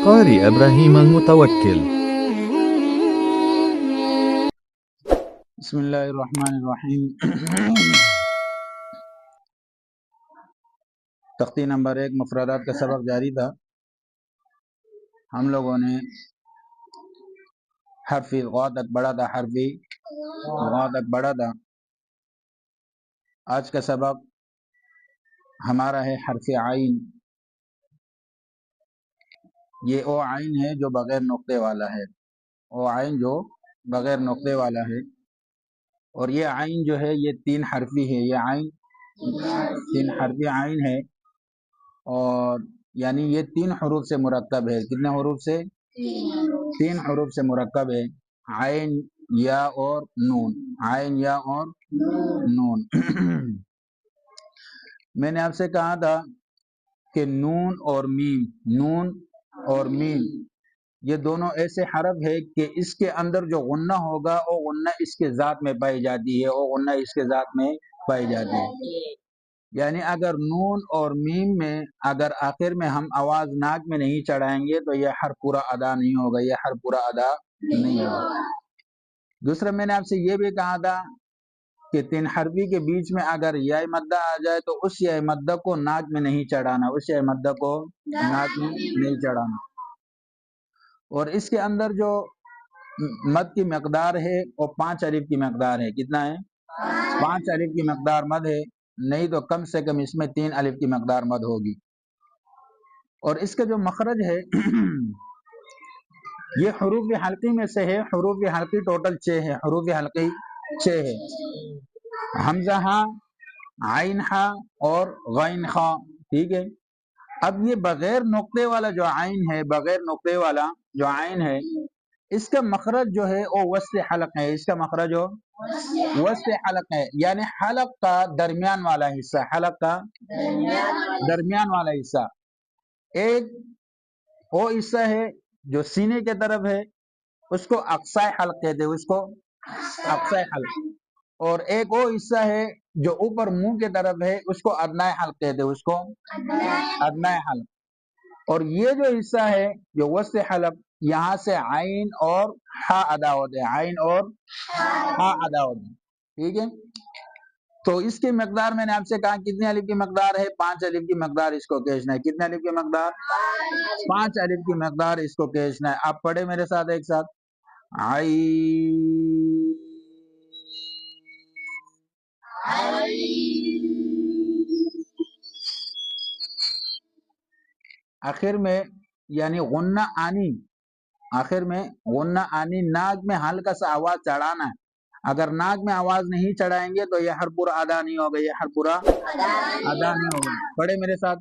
قارئ إبراهيم المتوكل. بسم اللہ الرحمن الرحیم۔ تختی نمبر 1 مفردات کا سبق جاری تھا۔ ہم لوگوں نے حرف غا تک پڑھا تھا، حرف غا تک پڑھا تھا۔ آج کا سبق ہمارا ہے حرف عین۔ یہ او عین ہے جو بغیر نقطے والا ہے، او عین جو بغیر نقطے والا ہے۔ اور یہ عین جو ہے یہ 3 حرفی ہے، یہ عین 3 حرفی عین ہے، اور یعنی یہ 3 حروف سے مرکب ہے۔ کتنے حروف سے؟ 3 حروف سے مرکب ہے، عین، یا اور نون، عین، یا اور نون۔ میں نے آپ سے کہا تھا کہ نون اور میم، نون اور میم یہ دونوں ایسے حرف ہے کہ اس کے اندر جو غنہ ہوگا وہ غنہ اس کے ذات میں پائی جاتی ہے، وہ غنہ اس کے ذات میں پائی جاتی ہے۔ یعنی اگر نون اور میم میں اگر آخر میں ہم آواز ناک میں نہیں چڑھائیں گے تو یہ حرف پورا ادا نہیں ہوگا، یہ حرف پورا ادا نہیں ہوگا۔ دوسرا میں نے آپ سے یہ بھی کہا تھا کہ 3 حرفی کے بیچ میں اگر یا مدہ آ جائے تو اس یا مدہ کو ناک میں نہیں چڑھانا، اس یا مدہ کو ناک میں نہیں چڑھانا۔ اور اس کے اندر جو مد کی مقدار ہے وہ 5 الف کی مقدار ہے۔ کتنا ہے؟ 5 الف کی مقدار مد ہے، نہیں تو کم سے کم اس میں 3 الف کی مقدار مد ہوگی۔ اور اس کا جو مخرج ہے یہ حروف حلقی میں سے ہے۔ حروف حلقی ٹوٹل 6 ہے، حروف حلقی 6 ہے، حمزہ ہا، عین ہا اور غین خا، ٹھیک ہے۔ اب یہ بغیر نقطے والا جو عین ہے، بغیر نقطے والا جو عین ہے، اس کا مخرج جو ہے وہ وسط حلق ہے، اس کا مخرج ہو وسط حلق ہے، یعنی حلق کا درمیان والا حصہ، حلق کا درمیان والا حصہ۔ ایک وہ حصہ ہے جو سینے کے طرف ہے، اس کو اقصی حلق کہتے ہیں، اس کو اقصی حلق۔ اور ایک وہ حصہ ہے جو اوپر منہ کے طرف ہے، اس کو ادنی حلق کہتے ہیں، اس کو ادنی حلق۔ اور یہ جو حصہ ہے جو وسط حلق، یہاں سے عین اور ہا ادا ہوتے ہیں، عین اور ہا ادا ہوتے ہیں، ٹھیک ہے۔ تو اس کی مقدار میں نے آپ سے کہا کتنے الف کی مقدار ہے؟ 5 الف کی مقدار اس کو کھینچنا ہے۔ کتنے الف کی مقدار؟ 5 الف کی مقدار اس کو کھینچنا ہے۔ آپ پڑھے میرے ساتھ ایک ساتھ، آخر میں یعنی غنہ آنی، آخر میں غنہ آنی، ناک میں ہلکا سا آواز چڑھانا ہے۔ اگر ناک میں آواز نہیں چڑھائیں گے تو یہ حرف پورا ادا نہیں ہوگا، یہ حرف پورا ادا نہیں ہوگا۔ پڑھے میرے ساتھ،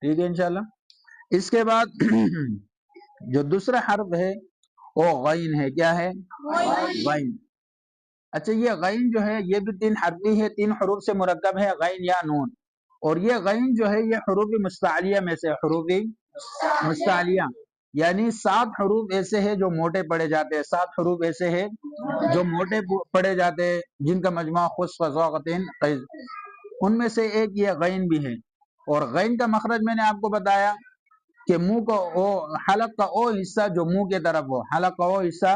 ٹھیک ہے انشاءاللہ۔ اس کے بعد جو دوسرا حرف ہے وہ غین ہے۔ کیا ہے؟ غین۔ اچھا، یہ غین جو ہے یہ بھی 3 حرفی ہے، 3 حروف سے مرکب ہے، غین یا نون۔ اور یہ غین جو ہے یہ حروف مستعلیہ میں سے، حروف مستعلیہ، یعنی 7 حروف ایسے ہیں جو موٹے پڑے جاتے ہیں، 7 حروف ایسے ہیں جو موٹے پڑے جاتے ہیں، جن کا مجموعہ خشک ذوقتین قیز، ان میں سے ایک یہ غین بھی ہے۔ اور غین کا مخرج میں نے آپ کو بتایا کہ منہ کو حلق کا وہ حصہ جو منہ کے طرف ہو، حلق کا وہ حصہ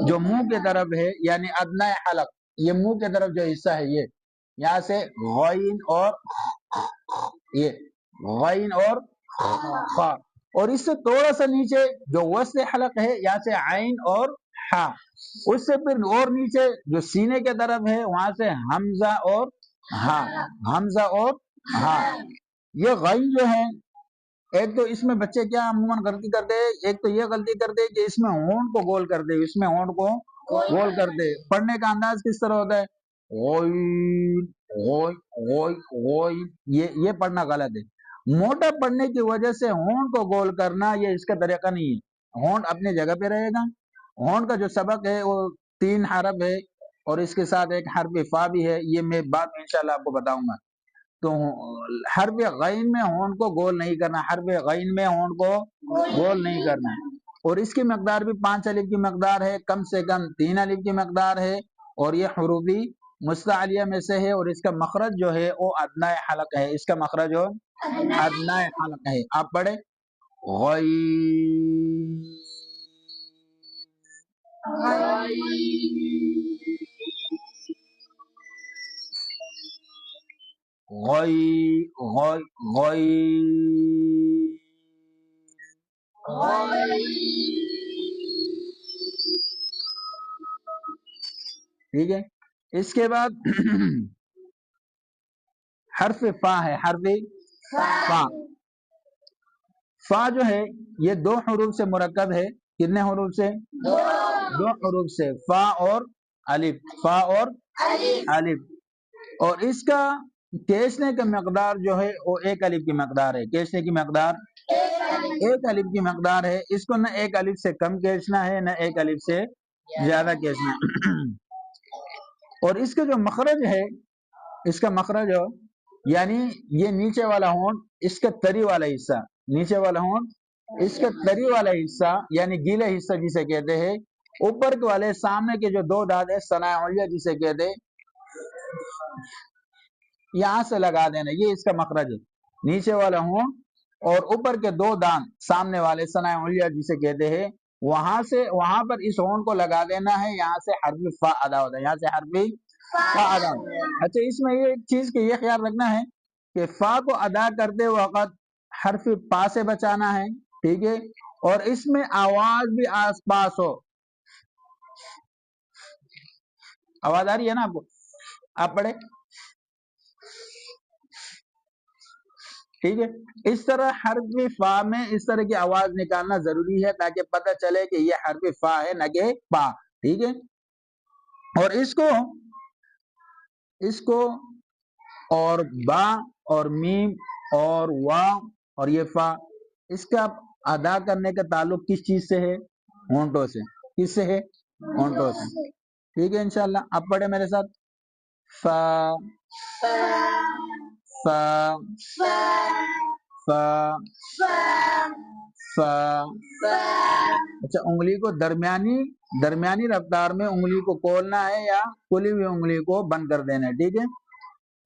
جو منہ کے طرف ہے، یعنی ادنی حلق، یہ منہ کے طرف جو حصہ ہے، یہ یہاں سے غین اور یہ غین اور خا، اور اس سے تھوڑا سا نیچے جو وسط حلق ہے، یہاں سے عین اور ہا، اس سے پھر اور نیچے جو سینے کے طرف ہے وہاں سے حمزہ اور ہا، حمزہ اور ہا۔ یہ غین جو ہے، ایک تو اس میں بچے کیا عموماً غلطی کرتے ہیں، ایک تو یہ غلطی کرتے ہیں کہ اس میں ہونٹ کو گول کر دے، اس میں ہونٹ کو گول کر دے۔ پڑھنے کا انداز کس طرح ہوتا ہے؟ غوین، غوئی، غوئی، غوئی، یہ پڑھنا غلط ہے۔ موٹا پڑھنے کی وجہ سے ہونٹ کو گول کرنا یہ اس کا طریقہ نہیں ہے۔ ہونٹ اپنی جگہ پہ رہے گا۔ ہونٹ کا جو سبق ہے وہ 3 حرف ہے، اور اس کے ساتھ ایک حرف فا بھی ہے، یہ میں بعد میں انشاءاللہ آپ کو بتاؤں گا۔ تو حرف غین میں ہونٹ کو گول نہیں کرنا، حرف غین میں ہونٹ کو گول نہیں کرنا۔ اور اس کی مقدار بھی 5 الف کی مقدار ہے، کم سے کم 3 الف کی مقدار ہے، اور یہ حروف مستعلیہ میں سے ہے، اور اس کا مخرج جو ہے وہ ادنی حلق ہے، اس کا مخرج جو ادنی حلق ہے۔ آپ پڑھیں غین غی ٹھیک ہے۔ اس کے بعد حرف فا ہے، حرف فا۔ فا جو ہے یہ 2 حروف سے مرکب ہے، کتنے حروف سے؟ 2 حروف سے، فا اور الف، فا اور الف، اور اس کا کھینچنے کا مقدار جو ہے وہ 1 الف کی مقدار ہے، کھینچنے کی مقدار 1 الف کی مقدار ہے، اس کو نہ 1 الف سے کم کھینچنا ہے نہ 1 الف سے زیادہ کھینچنا ہے۔ اور اس کا جو مخرج ہے، اس کا مخرج ہو یعنی یہ نیچے والا ہونٹ، اس کا تری والا حصہ، نیچے والا ہونٹ اس کا تری والا حصہ یعنی گیلے حصہ جسے کہتے ہیں، اوپر والے سامنے کے جو 2 دانت ہے ثناء علیہ جسے کہتے ہیں، یہاں سے لگا دینا، یہ اس کا مخرج ہے، نیچے والا ہونٹ اور اوپر کے 2 دانت سامنے والے ثناء علیہ جسے کہتے ہیں، وہاں سے وہاں پر اس ہونٹ کو لگا دینا ہے، یہاں سے حرف فا ادا ہوتا ہے، یہاں سے حرف فا ادا ہوتا ہے۔ اچھا اس میں یہ ایک چیز کہ یہ خیال رکھنا ہے کہ فا کو ادا کرتے وقت حرف پا سے بچانا ہے، ٹھیک ہے، اور اس میں آواز بھی آس پاس ہو، آواز آ رہی ہے نا آپ کو؟ آپ پڑھے ٹھیک ہے۔ اس طرح حرف فا میں اس طرح کی آواز نکالنا ضروری ہے تاکہ پتہ چلے کہ یہ حرف فا ہے نہ کہ پا، ٹھیک ہے۔ اور اس کو اور با اور میم اور وا اور یہ فا، اس کا ادا کرنے کا تعلق کس چیز سے ہے؟ ہونٹوں سے۔ کس سے ہے؟ ہونٹوں سے، ٹھیک ہے انشاءاللہ۔ اب پڑھے میرے ساتھ فا فا فا فا۔ اچھا انگلی کو درمیانی رفتار میں انگلی کو کھولنا ہے یا کھلی ہوئی انگلی کو بند کر دینا ہے، ٹھیک ہے۔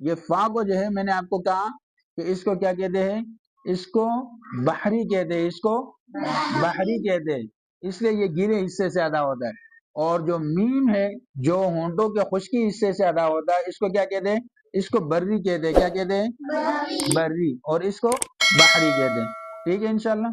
یہ فا کو جو ہے میں نے آپ کو کہا کہ اس کو کیا کہتے ہیں؟ اس کو بحری کہتے ہیں، اس کو بحری کہتے ہیں، اس لیے یہ گیلے حصے سے ادا ہوتا ہے۔ اور جو میم ہے جو ہونٹوں کے خشکی حصے سے ادا ہوتا ہے، اس کو کیا کہتے ہیں؟ اس کو بری کہتے ہیں، کیا کہتے ہیں؟ بری، اور اس کو بحری کہتے ہیں، ٹھیک ہے انشاءاللہ۔